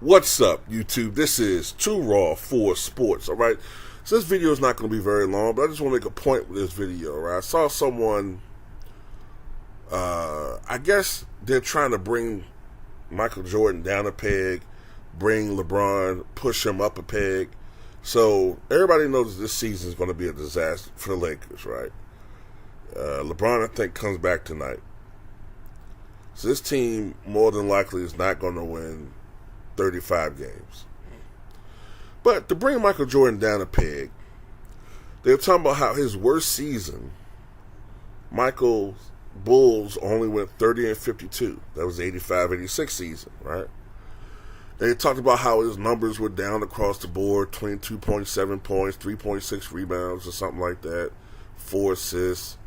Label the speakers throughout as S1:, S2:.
S1: What's up, YouTube? This is Too Raw for Sports, alright? So this video is not going to be very long, but I just want to make a point with this video, right? I saw someone, I guess they're trying to bring Michael Jordan down a peg, bring LeBron, push him up a peg. So everybody knows this season is going to be a disaster for the Lakers, right? LeBron, I think, comes back tonight. So this team, more than likely, is not going to win 35 games. But to bring Michael Jordan down a peg, they were talking about how his worst season, Michael's Bulls only went 30-52. That was the 85-86 season, right? They talked about how his numbers were down across the board, 22.7 points, 3.6 rebounds or something like that, 4 assists,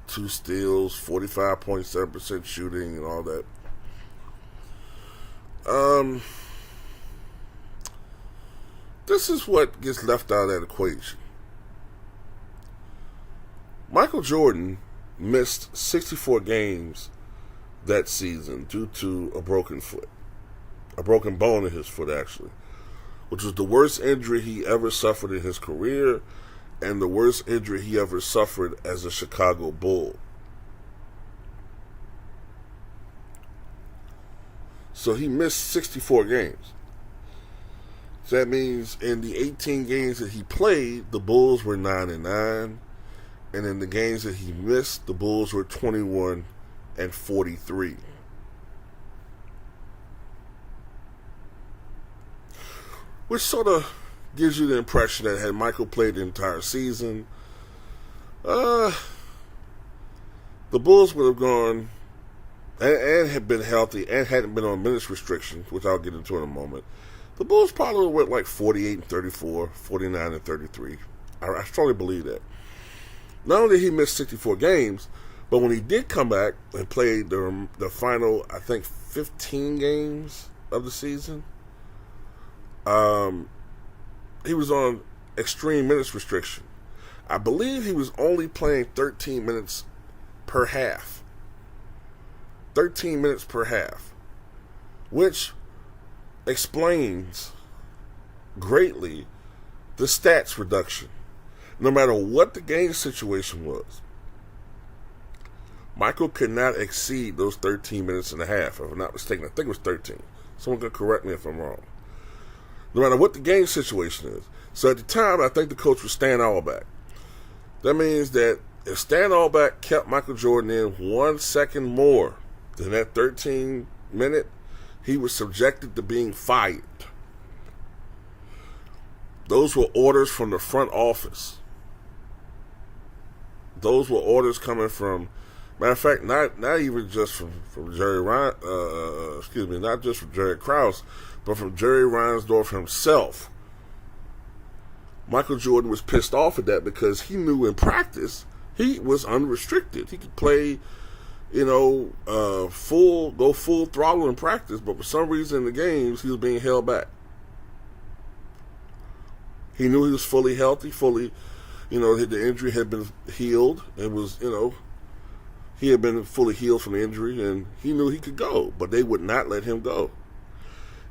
S1: 2 steals, 45.7% shooting and all that. This is what gets left out of that equation. Michael Jordan missed 64 games that season due to a broken foot. A broken bone in his foot, actually. Which was the worst injury he ever suffered in his career and the worst injury he ever suffered as a Chicago Bull. So he missed 64 games. So that means in the 18 games that he played, the Bulls were 9-9. And in the games that he missed, the Bulls were 21-43. Which sort of gives you the impression that had Michael played the entire season, the Bulls would have gone and had been healthy and hadn't been on minutes restrictions, which I'll get into in a moment. The Bulls probably went like 48-34, 49-33. I strongly believe that. Not only did he miss 64 games, but when he did come back and played the final, I think, 15 games of the season, he was on extreme minutes restriction. I believe he was only playing 13 minutes per half. 13 minutes per half. Which explains greatly the stats reduction. No matter what the game situation was, Michael could not exceed those 13 minutes and a half. If I'm not mistaken, I think it was 13. Someone can correct me if I'm wrong. No matter what the game situation is. So at the time, I think the coach was Stan Auerbach. That means that if Stan Auerbach kept Michael Jordan in 1 second more than that 13 minute, he was subjected to being fired. Those were orders from the front office. Those were orders coming from, matter of fact, not even just from Jerry Ryan, not just from Jerry Krause, but from Jerry Reinsdorf himself. Michael Jordan was pissed off at that because he knew in practice he was unrestricted. He could play, go full throttle in practice, but for some reason in the games he was being held back. He knew he was fully healthy, the injury had been healed. It was, he had been fully healed from the injury, and he knew he could go, but they would not let him go.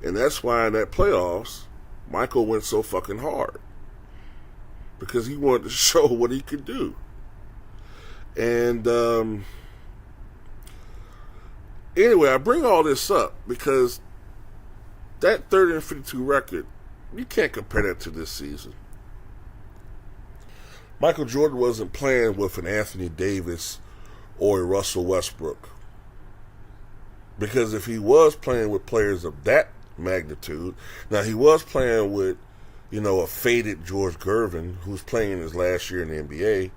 S1: And that's why in that playoffs, Michael went so fucking hard. Because he wanted to show what he could do. And anyway, I bring all this up because that 30-52 record, you can't compare that to this season. Michael Jordan wasn't playing with an Anthony Davis or a Russell Westbrook. Because if he was playing with players of that magnitude, now he was playing with, a faded George Gervin, who's playing in his last year in the NBA.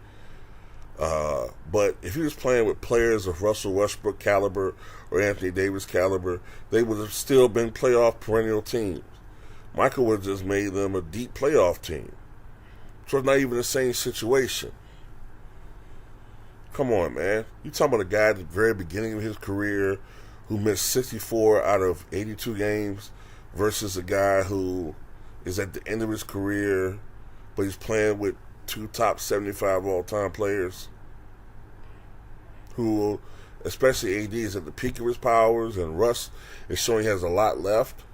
S1: But if he was playing with players of Russell Westbrook caliber or Anthony Davis caliber, they would have still been playoff perennial teams. Michael would have just made them a deep playoff team. So it's not even the same situation. Come on, man. You talking about a guy at the very beginning of his career who missed 64 out of 82 games versus a guy who is at the end of his career, but he's playing with 2 top 75 all-time players who, especially AD, is at the peak of his powers, and Russ is showing he has a lot left.